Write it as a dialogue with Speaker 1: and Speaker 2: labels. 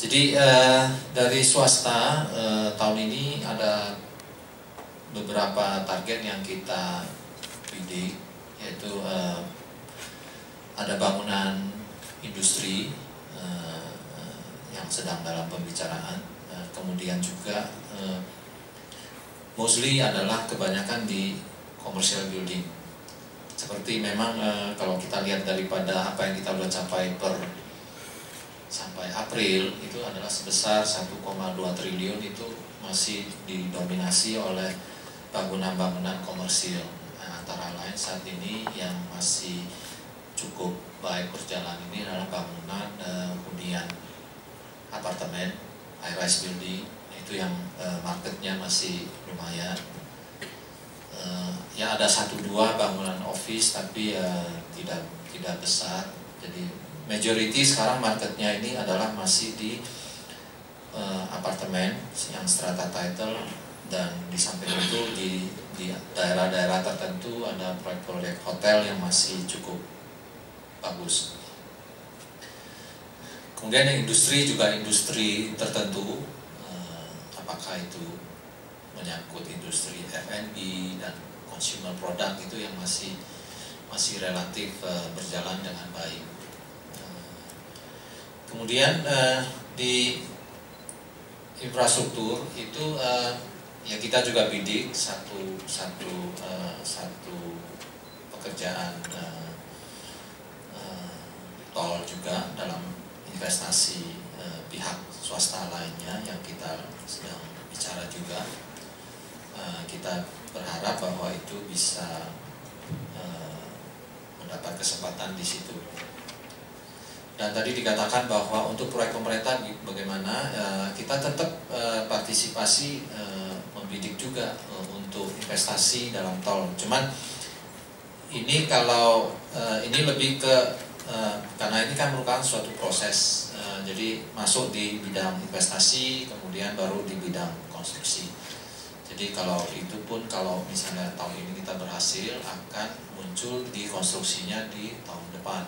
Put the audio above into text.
Speaker 1: Jadi dari swasta tahun ini ada beberapa target yang kita bidik, yaitu ada bangunan industri yang sedang dalam pembicaraan, kemudian juga mostly adalah kebanyakan di commercial building. Seperti memang kalau kita lihat daripada apa yang kita sudah capai sampai April itu adalah sebesar 1,2 triliun, itu masih didominasi oleh bangunan-bangunan komersil. Antara lain saat ini yang masih cukup baik berjalan ini adalah bangunan hunian apartemen, high-rise building, itu yang marketnya masih lumayan. Ya ada 1-2 bangunan office tapi tidak besar. Jadi majority sekarang marketnya ini adalah masih di apartemen yang strata title, dan di samping itu di daerah-daerah tertentu ada proyek-proyek hotel yang masih cukup bagus. Kemudian yang industri juga industri tertentu, apakah itu menyangkut industri F&B dan consumer product, itu yang masih relatif berjalan dengan baik. Kemudian di infrastruktur itu ya kita juga bidik satu pekerjaan tol juga dalam investasi pihak swasta lainnya yang kita sedang bicara juga. Kita berharap bahwa itu bisa mendapat kesempatan di situ. Dan tadi dikatakan bahwa untuk proyek pemerintah bagaimana, kita tetap partisipasi membidik juga untuk investasi dalam tol. Cuman ini kalau ini lebih ke karena ini kan merupakan suatu proses, jadi masuk di bidang investasi, kemudian baru di bidang konstruksi. Jadi kalau itu pun kalau misalnya tahun ini kita berhasil, akan muncul di konstruksinya di tahun depan.